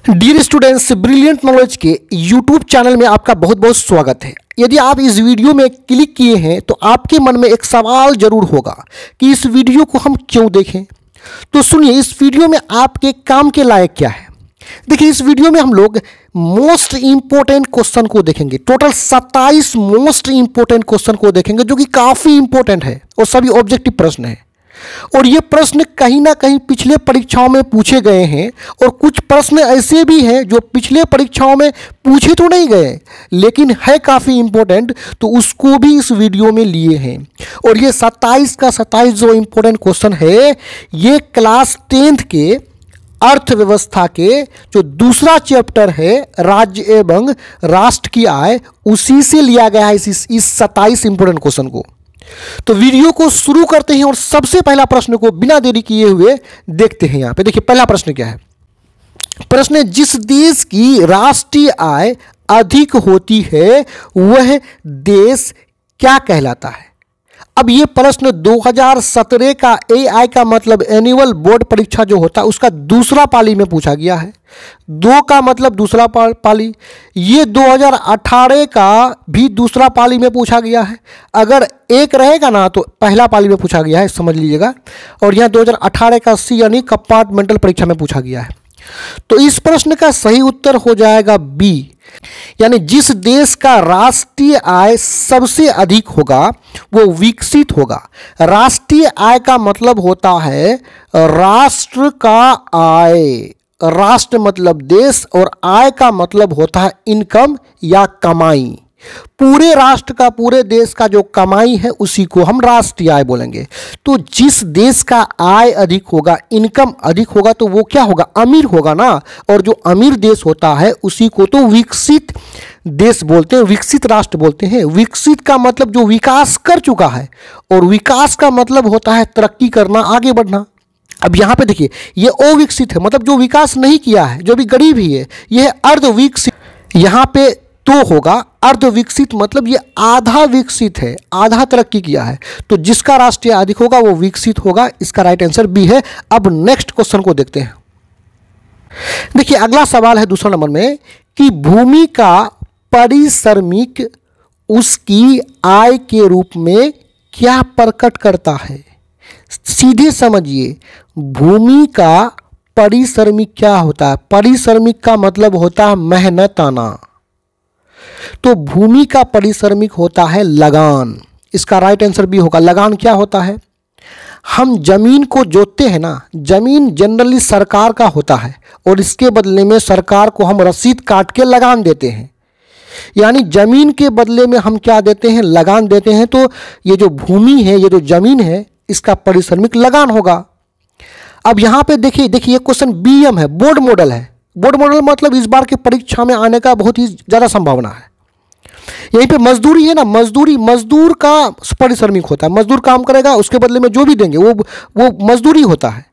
Dear students, brilliant knowledge के YouTube channel में आपका बहुत बहुत स्वागत है। यदि आप इस वीडियो में क्लिक किए हैं तो आपके मन में एक सवाल जरूर होगा कि इस वीडियो को हम क्यों देखें। तो सुनिए, इस वीडियो में आपके काम के लायक क्या है। देखिए, इस वीडियो में हम लोग मोस्ट इंपॉर्टेंट क्वेश्चन को देखेंगे। टोटल 27 मोस्ट इंपॉर्टेंट क्वेश्चन को देखेंगे जो कि काफ़ी इंपॉर्टेंट है और सभी ऑब्जेक्टिव प्रश्न है। और ये प्रश्न कहीं ना कहीं पिछले परीक्षाओं में पूछे गए हैं और कुछ प्रश्न ऐसे भी हैं जो पिछले परीक्षाओं में पूछे तो नहीं गए लेकिन है काफ़ी इंपॉर्टेंट, तो उसको भी इस वीडियो में लिए हैं। और ये 27 का 27 जो इंपॉर्टेंट क्वेश्चन है, ये क्लास 10th के अर्थव्यवस्था के जो दूसरा चैप्टर है, राज्य एवं राष्ट्र की आय, उसी से लिया गया है इस 27 इंपॉर्टेंट क्वेश्चन को। तो वीडियो को शुरू करते हैं और सबसे पहला प्रश्न को बिना देरी किए हुए देखते हैं। यहां पे देखिए, पहला प्रश्न क्या है। प्रश्न है, जिस देश की राष्ट्रीय आय अधिक होती है वह देश क्या कहलाता है। अब ये प्रश्न 2017 का एआई का मतलब एनुअल बोर्ड परीक्षा जो होता है उसका दूसरा पाली में पूछा गया है। 2 का मतलब दूसरा पाली। ये 2018 का भी दूसरा पाली में पूछा गया है। अगर 1 रहेगा ना तो पहला पाली में पूछा गया है, समझ लीजिएगा। और यहाँ 2018 का सी यानी कंपार्टमेंटल परीक्षा में पूछा गया है। तो इस प्रश्न का सही उत्तर हो जाएगा बी, यानी जिस देश का राष्ट्रीय आय सबसे अधिक होगा वो विकसित होगा। राष्ट्रीय आय का मतलब होता है राष्ट्र का आय। राष्ट्र मतलब देश और आय का मतलब होता है इनकम या कमाई। पूरे राष्ट्र का, पूरे देश का जो कमाई है उसी को हम राष्ट्रीय आय बोलेंगे। तो जिस देश का आय अधिक होगा, इनकम अधिक होगा, तो वो क्या होगा, अमीर होगा ना। और जो अमीर देश होता है उसी को तो विकसित देश बोलते हैं, विकसित राष्ट्र बोलते हैं। विकसित का मतलब जो विकास कर चुका है, और विकास का मतलब होता है तरक्की करना, आगे बढ़ना। अब यहाँ पे देखिए, ये अविकसित है, मतलब जो विकास नहीं किया है, जो भी गरीब ही है, यह अर्धविकसित। यहाँ पे तो होगा अर्धविकसित, मतलब ये आधा विकसित है, आधा तरक्की किया है। तो जिसका राष्ट्रीय अधिक होगा वो विकसित होगा। इसका राइट आंसर बी है। अब नेक्स्ट क्वेश्चन को देखते हैं। देखिए, अगला सवाल है दूसरा नंबर में कि भूमि का पारिश्रमिक उसकी आय के रूप में क्या प्रकट करता है। सीधे समझिए, भूमि का पारिश्रमिक क्या होता है। पारिश्रमिक का मतलब होता है मेहनताना। तो भूमि का पारिश्रमिक होता है लगान। इसका राइट आंसर भी होगा। लगान क्या होता है, हम जमीन को जोतते हैं ना, जमीन जनरली सरकार का होता है और इसके बदले में सरकार को हम रसीद काट के लगान देते हैं। यानी जमीन के बदले में हम क्या देते हैं, लगान देते हैं। तो ये जो भूमि है, ये जो जमीन है, इसका पारिश्रमिक लगान होगा। अब यहाँ पे देखिए, ये क्वेश्चन बीएम है, बोर्ड मॉडल है। बोर्ड मॉडल मतलब इस बार की परीक्षा में आने का बहुत ही ज़्यादा संभावना है। यहीं पे मजदूरी है ना, मजदूर का पारिश्रमिक होता है। मजदूर काम करेगा, उसके बदले में जो भी देंगे वो मजदूरी होता है।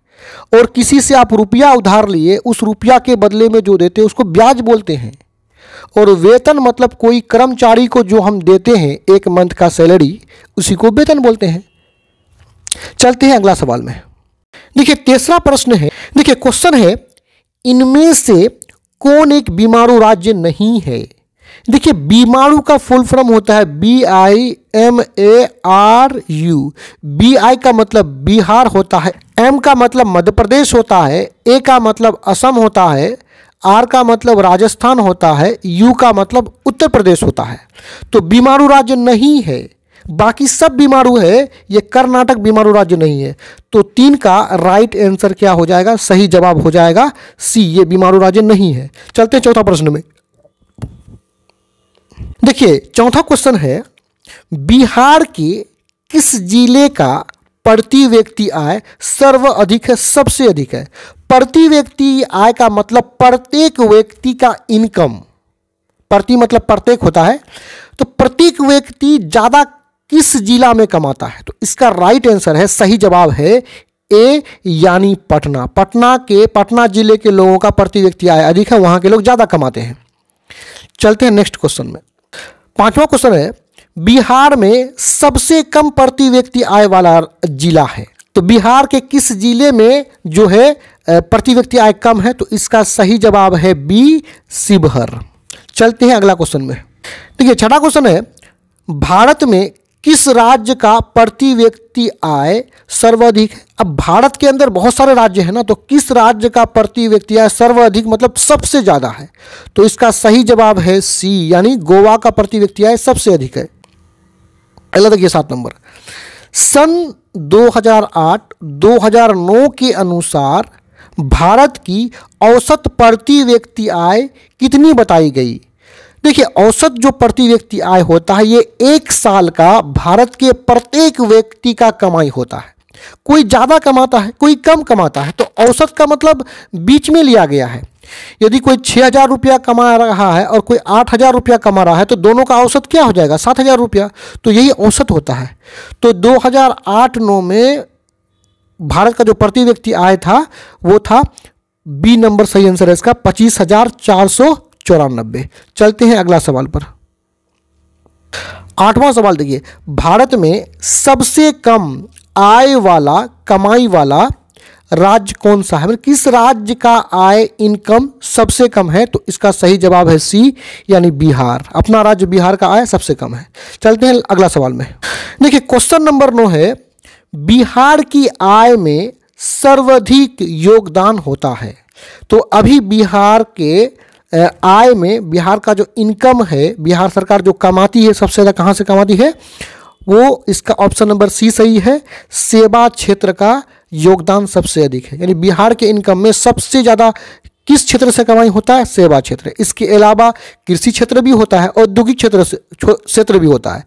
और किसी से आप रुपया उधार लिए, उस रुपया के बदले में जो देते हैं उसको ब्याज बोलते हैं। और वेतन मतलब कोई कर्मचारी को जो हम देते हैं 1 मंथ का सैलरी, उसी को वेतन बोलते हैं। चलते हैं अगला सवाल में। देखिए, तीसरा प्रश्न है। देखिए, क्वेश्चन है, इनमें से कौन एक बीमारू राज्य नहीं है। देखिए, बीमारू का फुल फॉर्म होता है BIMARU। BI का मतलब बिहार होता है, M का मतलब मध्य प्रदेश होता है, A का मतलब असम होता है, R का मतलब राजस्थान होता है, U का मतलब उत्तर प्रदेश होता है। तो बीमारू राज्य नहीं है, बाकी सब बीमारू है, ये कर्नाटक बीमारू राज्य नहीं है। तो 3 का राइट आंसर क्या हो जाएगा, सही जवाब हो जाएगा सी, ये बीमारू राज्य नहीं है। चलते हैं चौथा प्रश्न में। देखिए, चौथा क्वेश्चन है, बिहार के किस जिले का प्रति व्यक्ति आय सर्वाधिक है, सबसे अधिक है। प्रति व्यक्ति आय का मतलब प्रत्येक व्यक्ति का इनकम। प्रति मतलब प्रत्येक होता है, तो प्रत्येक व्यक्ति ज़्यादा किस जिला में कमाता है। तो इसका राइट आंसर है, सही जवाब है ए, यानी पटना। पटना जिले के लोगों का प्रति व्यक्ति आय अधिक है, वहाँ के लोग ज़्यादा कमाते हैं। चलते हैं नेक्स्ट क्वेश्चन में। 5वां क्वेश्चन है, बिहार में सबसे कम प्रति व्यक्ति आय वाला जिला है। तो बिहार के किस जिले में जो है प्रति व्यक्ति आय कम है, तो इसका सही जवाब है बी शिवहर। चलते हैं अगला क्वेश्चन में। देखिए छठा क्वेश्चन है, भारत में किस राज्य का प्रति व्यक्ति आय सर्वाधिक है? अब भारत के अंदर बहुत सारे राज्य हैं ना, तो किस राज्य का प्रति व्यक्ति आय सर्वाधिक मतलब सबसे ज़्यादा है? तो इसका सही जवाब है सी, यानी गोवा का प्रति व्यक्ति आय सबसे अधिक है। अगला देखिए 7 नंबर, सन 2008-2009 के अनुसार भारत की औसत प्रति व्यक्ति आय कितनी बताई गई? देखिए औसत जो प्रति व्यक्ति आय होता है, ये एक साल का भारत के प्रत्येक व्यक्ति का कमाई होता है। कोई ज़्यादा कमाता है, कोई कम कमाता है, तो औसत का मतलब बीच में लिया गया है। यदि कोई 6,000 रुपया कमा रहा है और कोई 8,000 रुपया कमा रहा है, तो दोनों का औसत क्या हो जाएगा? 7,000 रुपया। तो यही औसत होता है। तो 2008-9 में भारत का जो प्रति व्यक्ति आय था वो था बी नंबर सही आंसर है इसका 25,494। चलते हैं अगला सवाल पर। 8वां सवाल देखिए, भारत में सबसे कम आय वाला कमाई वाला राज्य कौन सा है? मतलब किस राज्य का आय इनकम सबसे कम है? तो इसका सही जवाब है सी, यानी बिहार। अपना राज्य बिहार का आय सबसे कम है। चलते हैं अगला सवाल में। देखिए क्वेश्चन नंबर 9 है, बिहार की आय में सर्वाधिक योगदान होता है। तो अभी बिहार के आय में बिहार का जो इनकम है, बिहार सरकार जो कमाती है, सबसे ज़्यादा कहाँ से कमाती है? वो इसका ऑप्शन नंबर सी सही है, सेवा क्षेत्र का योगदान सबसे अधिक है। यानी बिहार के इनकम में सबसे ज़्यादा किस क्षेत्र से कमाई होता है? सेवा क्षेत्र। इसके अलावा कृषि क्षेत्र भी होता है, औद्योगिक क्षेत्र भी होता है।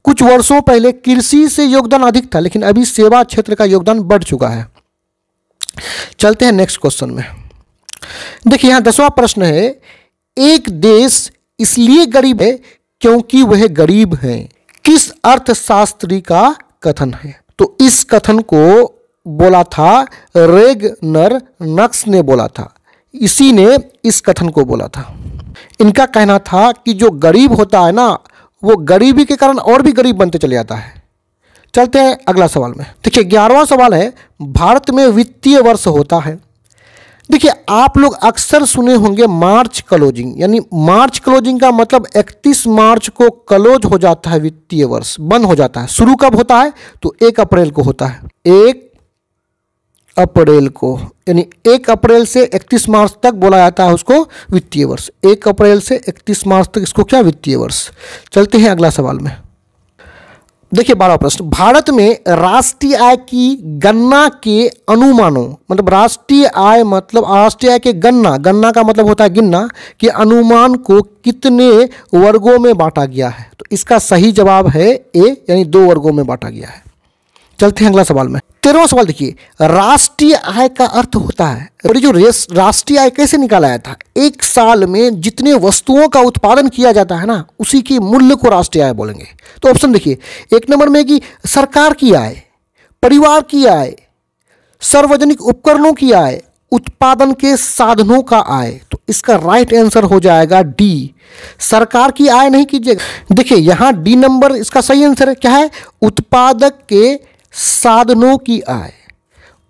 कुछ वर्षों पहले कृषि से योगदान अधिक था, लेकिन अभी सेवा क्षेत्र का योगदान बढ़ चुका है। चलते हैं नेक्स्ट क्वेश्चन में। देखिए यहाँ 10वां प्रश्न है, एक देश इसलिए गरीब है क्योंकि वह गरीब है, किस अर्थशास्त्री का कथन है? तो इस कथन को बोला था रेगनर नक्स ने बोला था, इसी ने इस कथन को बोला था। इनका कहना था कि जो गरीब होता है ना, वो गरीबी के कारण और भी गरीब बनते चले जाता है। चलते हैं अगला सवाल में। देखिए 11वां सवाल है, भारत में वित्तीय वर्ष होता है। देखिए आप लोग अक्सर सुने होंगे मार्च क्लोजिंग, यानी मार्च क्लोजिंग का मतलब 31 मार्च को क्लोज हो जाता है वित्तीय वर्ष, बंद हो जाता है। शुरू कब होता है? तो 1 अप्रैल को होता है, 1 अप्रैल को, यानी 1 अप्रैल से 31 मार्च तक बोला जाता है उसको वित्तीय वर्ष। 1 अप्रैल से 31 मार्च तक इसको क्या? वित्तीय वर्ष। चलते हैं अगला सवाल में। देखिए 12वां प्रश्न, भारत में राष्ट्रीय आय की गणना के अनुमानों, मतलब राष्ट्रीय आय मतलब राष्ट्रीय आय के गणना का मतलब होता है गिनना, के अनुमान को कितने वर्गों में बांटा गया है? तो इसका सही जवाब है ए, यानी 2 वर्गों में बांटा गया है। चलते हैं अगला सवाल में। 13वां सवाल देखिए, राष्ट्रीय आय का अर्थ होता है, और जो राष्ट्रीय आय कैसे निकाला जाता है? एक साल में जितने वस्तुओं का उत्पादन किया जाता है ना, उसी के मूल्य को राष्ट्रीय आय बोलेंगे। तो ऑप्शन देखिए, 1 नंबर में कि सरकार की आय, परिवार की आय, सार्वजनिक उपकरणों की आय, उत्पादन के साधनों का आय। तो इसका राइट आंसर हो जाएगा डी, सरकार की आय नहीं कीजिएगा। देखिए यहाँ डी नंबर इसका सही आंसर है। क्या है? उत्पादक के साधनों की आय।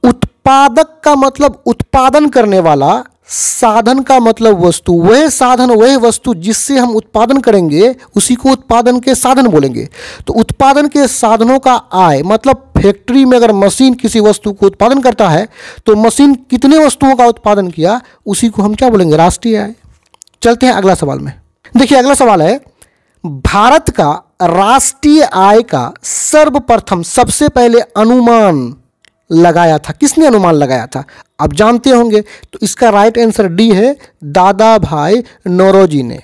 उत्पादक का मतलब उत्पादन करने वाला, साधन का मतलब वस्तु। वह साधन वह वस्तु जिससे हम उत्पादन करेंगे उसी को उत्पादन के साधन बोलेंगे। तो उत्पादन के साधनों का आय मतलब फैक्ट्री में अगर मशीन किसी वस्तु को उत्पादन करता है तो मशीन कितने वस्तुओं का उत्पादन किया, उसी को हम क्या बोलेंगे? राष्ट्रीय आय। चलते हैं अगला सवाल में। देखिए अगला सवाल है, भारत का राष्ट्रीय आय का सर्वप्रथम सबसे पहले अनुमान लगाया था, किसने अनुमान लगाया था? आप जानते होंगे। तो इसका राइट आंसर डी है, दादा भाई नौरोजी ने।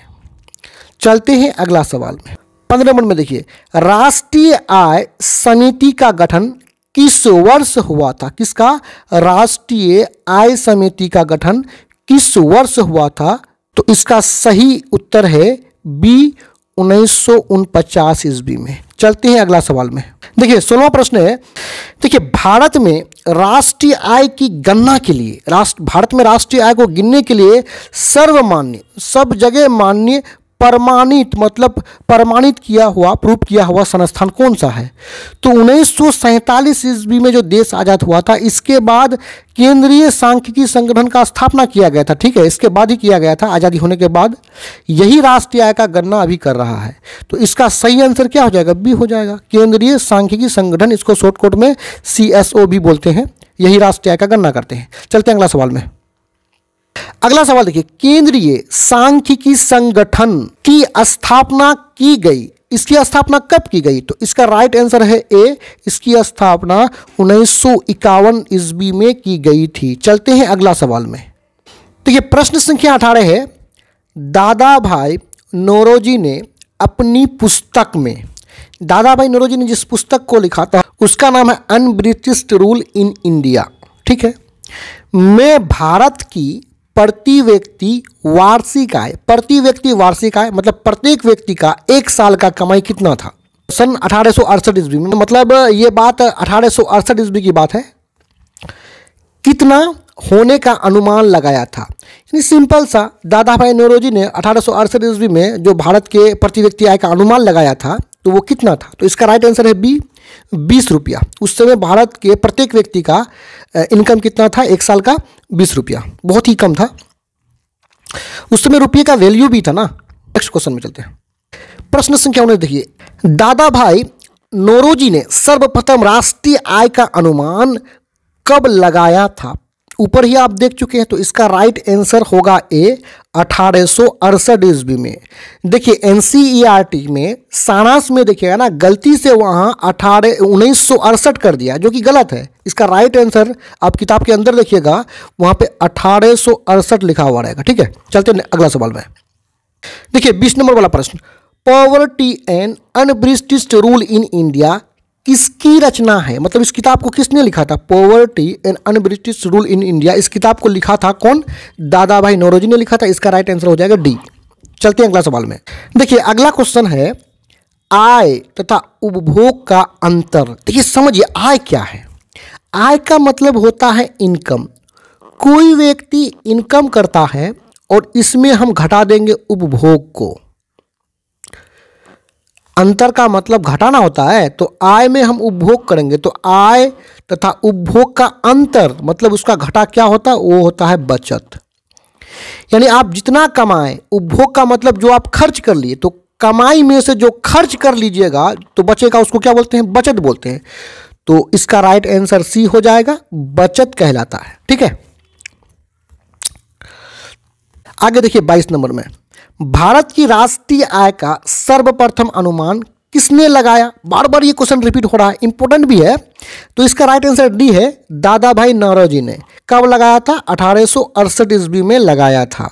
चलते हैं अगला सवाल में। 15 नंबर में देखिए, राष्ट्रीय आय समिति का गठन किस वर्ष हुआ था? किसका? राष्ट्रीय आय समिति का गठन किस वर्ष हुआ था? तो इसका सही उत्तर है बी, 1949 ईस्वी में। चलते हैं अगला सवाल में। देखिए 16वां प्रश्न है, देखिए भारत में राष्ट्रीय आय की गणना के लिए, भारत में राष्ट्रीय आय को गिनने के लिए सर्वमान्य, सब जगह मान्य प्रमाणित मतलब प्रमाणित किया हुआ प्रूव किया हुआ संस्थान कौन सा है? तो 1947 ईस्वी में जो देश आज़ाद हुआ था, इसके बाद केंद्रीय सांख्यिकी संगठन का स्थापना किया गया था। ठीक है, इसके बाद ही किया गया था, आज़ादी होने के बाद। यही राष्ट्रीय आय का गणना अभी कर रहा है। तो इसका सही आंसर क्या हो जाएगा? बी हो जाएगा। केंद्रीय सांख्यिकी संगठन, इसको शॉर्टकट में CSO भी बोलते हैं, यही राष्ट्रीय आय का गणना करते हैं। चलते हैं अगला सवाल में। अगला सवाल देखिए, केंद्रीय सांख्यिकी संगठन की स्थापना की गई, इसकी स्थापना कब की गई? तो इसका राइट आंसर है ए, इसकी स्थापना 1951 ईस्वी में की गई थी। चलते हैं अगला सवाल में। देखिए प्रश्न संख्या 18 है, दादा भाई नौरोजी ने अपनी पुस्तक में, दादा भाई नौरोजी ने जिस पुस्तक को लिखा था उसका नाम है अनब्रिटिश्ड रूल इन इंडिया। ठीक है, में भारत की प्रति व्यक्ति वार्षिक आय, प्रति व्यक्ति वार्षिक आय मतलब प्रत्येक व्यक्ति का एक साल का कमाई कितना था सन 1868 ईस्वी में? मतलब ये बात 1868 ईस्वी की बात है। कितना होने का अनुमान लगाया था? यानी सिंपल सा, दादा भाई नौरोजी ने 1868 ईस्वी में जो भारत के प्रति व्यक्ति आय का अनुमान लगाया था तो वो कितना था? तो इसका राइट आंसर है बी, 20 रुपया। उस समय भारत के प्रत्येक व्यक्ति का इनकम कितना था? एक साल का 20 रुपया, बहुत ही कम था। उस समय रुपये का वैल्यू भी था ना। नेक्स्ट क्वेश्चन में चलते हैं। प्रश्न संख्या 19 देखिए, दादा भाई नौरोजी ने सर्वप्रथम राष्ट्रीय आय का अनुमान कब लगाया था? ऊपर ही आप देख चुके हैं, तो इसका राइट आंसर होगा ए, 1868 ईस्वी में। देखिए NCERT में सारांश में देखिएगा ना, गलती से वहाँ 1968 कर दिया, जो कि गलत है। इसका राइट आंसर आप किताब के अंदर देखिएगा, वहाँ पे 1868 लिखा हुआ रहेगा। ठीक है, चलते हैं अगला सवाल में। देखिए 20 नंबर वाला प्रश्न, poverty and unBritish rule in India किसकी रचना है? मतलब इस किताब को किसने लिखा था? Poverty and unBritish rule in India, इस किताब को लिखा था कौन? दादा भाई नौरोजी ने लिखा था। इसका राइट आंसर हो जाएगा डी। चलते हैं अगला सवाल में। देखिए अगला क्वेश्चन है, आय तथा उपभोग का अंतर। देखिए समझिए, आय क्या है? आय का मतलब होता है इनकम। कोई व्यक्ति इनकम करता है और इसमें हम घटा देंगे उपभोग को। अंतर का मतलब घटाना होता है, तो आय में हम उपभोग करेंगे, तो आय तथा उपभोग का अंतर मतलब उसका घटा क्या होता है? वो होता है बचत। यानी आप जितना कमाएं, उपभोग का मतलब जो आप खर्च कर लिए, तो कमाई में से जो खर्च कर लीजिएगा तो बचेगा, उसको क्या बोलते हैं? बचत बोलते हैं। तो इसका राइट आंसर सी हो जाएगा, बचत कहलाता है। ठीक है, आगे देखिए 22 नंबर में, भारत की राष्ट्रीय आय का सर्वप्रथम अनुमान किसने लगाया? बार बार ये क्वेश्चन रिपीट हो रहा है, इंपॉर्टेंट भी है। तो इसका राइट आंसर डी है, दादा भाई नौरोजी ने। कब लगाया था? 1868 ईस्वी में लगाया था।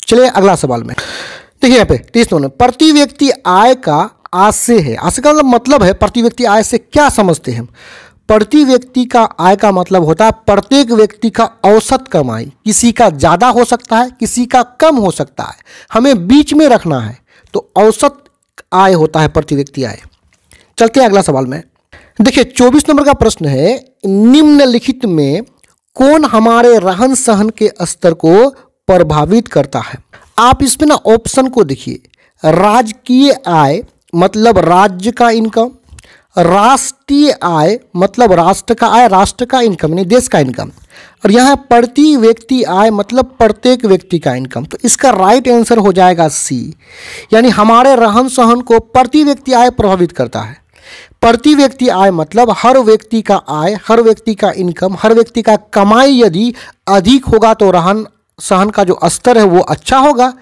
चलिए अगला सवाल में। देखिए यहाँ पे 30 नंबर, प्रति व्यक्ति आय का आशय है। आशय का मतलब है प्रति व्यक्ति आय से क्या समझते हैं हम? प्रति व्यक्ति का आय का मतलब होता है प्रत्येक व्यक्ति का औसत कमाई। किसी का ज़्यादा हो सकता है, किसी का कम हो सकता है, हमें बीच में रखना है, तो औसत आय होता है प्रति व्यक्ति आय। चलते हैं अगला सवाल में। देखिए 24 नंबर का प्रश्न है, निम्नलिखित में कौन हमारे रहन सहन के स्तर को प्रभावित करता है? आप इसमें ना ऑप्शन को देखिए, राजकीय आय मतलब राज्य का इनकम, राष्ट्रीय आय मतलब राष्ट्र का आय, राष्ट्र का इनकम यानी देश का इनकम, और यहाँ प्रति व्यक्ति आय मतलब प्रत्येक व्यक्ति का इनकम। तो इसका राइट आंसर हो जाएगा सी, यानी हमारे रहन सहन को प्रति व्यक्ति आय प्रभावित करता है। प्रति व्यक्ति आय मतलब हर व्यक्ति का आय, हर व्यक्ति का इनकम, हर व्यक्ति का कमाई यदि अधिक होगा तो रहन सहन का जो स्तर है वो अच्छा होगा,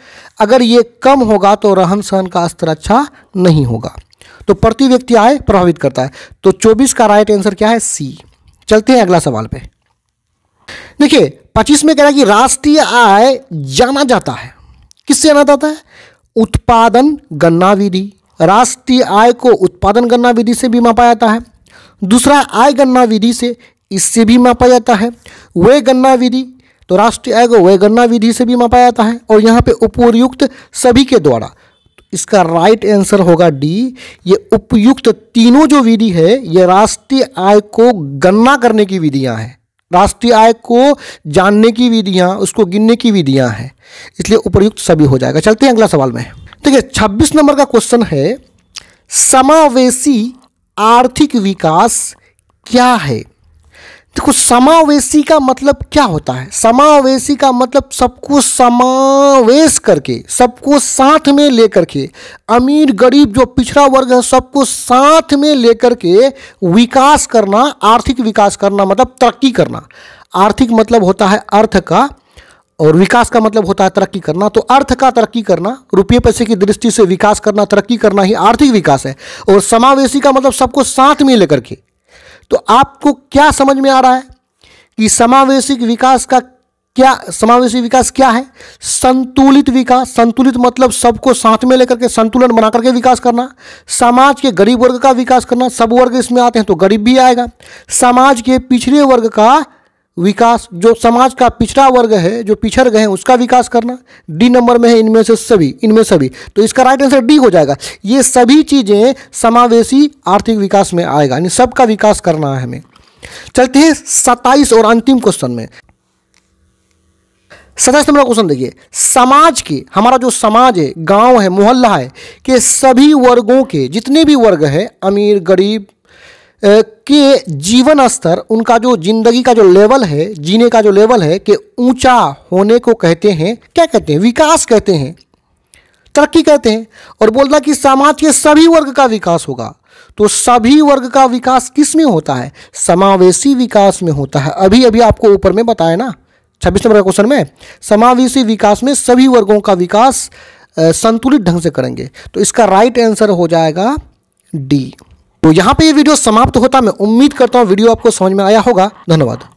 अगर ये कम होगा तो रहन सहन का स्तर अच्छा नहीं होगा। तो प्रति व्यक्ति आय प्रभावित करता है। तो 24 का राइट आंसर क्या है? सी। चलते हैं अगला सवाल पे। देखिए 25 में कह रहा है कि राष्ट्रीय आय जाना जाता है, किससे जाना जाता है? उत्पादन गणना विधि। राष्ट्रीय आय को उत्पादन गणना विधि से भी मापा जाता है। दूसरा आय गणना विधि से, इससे भी मापा जाता है। व्यय गणना विधि, तो राष्ट्रीय आय को व्यय गणना विधि से भी मापा जाता है, और यहाँ पे उपयुक्त सभी के द्वारा। इसका राइट आंसर होगा डी। ये उपयुक्त तीनों जो विधि है ये राष्ट्रीय आय को गणना करने की विधियां हैं, राष्ट्रीय आय को जानने की विधियां, उसको गिनने की विधियां हैं, इसलिए उपयुक्त सभी हो जाएगा। चलते हैं अगला सवाल में। देखिए 26 नंबर का क्वेश्चन है, समावेशी आर्थिक विकास क्या है। देखो समावेशी का मतलब क्या होता है। समावेशी का मतलब सबको समावेश करके, सबको साथ में लेकर के, अमीर गरीब जो पिछड़ा वर्ग है सबको साथ में लेकर के विकास करना, आर्थिक विकास करना मतलब तरक्की करना। आर्थिक मतलब होता है अर्थ का और विकास का मतलब होता है तरक्की करना। तो अर्थ का तरक्की करना, रुपये पैसे की दृष्टि से विकास करना, तरक्की करना ही आर्थिक विकास है। और समावेशी का मतलब सबको साथ में लेकर के। तो आपको क्या समझ में आ रहा है कि समावेशी विकास क्या है। संतुलित विकास। संतुलित मतलब सबको साथ में लेकर के संतुलन बना करके विकास करना। समाज के गरीब वर्ग का विकास करना, सब वर्ग इसमें आते हैं तो गरीब भी आएगा। समाज के पिछड़े वर्ग का विकास, जो समाज का पिछड़ा वर्ग है, जो पिछड़ गए हैं उसका विकास करना। डी नंबर में है इनमें सभी, तो इसका राइट आंसर डी हो जाएगा। ये सभी चीजें समावेशी आर्थिक विकास में आएगा, यानी सबका विकास करना है हमें। चलते हैं 27 और अंतिम क्वेश्चन में। 27 नंबर क्वेश्चन देखिए, समाज के, हमारा जो समाज है, गांव है, मोहल्ला है, के सभी वर्गों के, जितने भी वर्ग है, अमीर गरीब के जीवन स्तर, उनका जो जिंदगी का जो लेवल है, जीने का जो लेवल है, कि ऊंचा होने को कहते हैं, क्या कहते हैं, विकास कहते हैं, तरक्की कहते हैं। और बोलना कि समाज के सभी वर्ग का विकास होगा। तो सभी वर्ग का विकास किस में होता है, समावेशी विकास में होता है। अभी अभी आपको ऊपर में बताया ना 26 नंबर क्वेश्चन में, समावेशी विकास में सभी वर्गों का विकास संतुलित ढंग से करेंगे। तो इसका राइट आंसर हो जाएगा डी। तो यहाँ पे ये वीडियो समाप्त होता है। मैं उम्मीद करता हूँ वीडियो आपको समझ में आया होगा। धन्यवाद।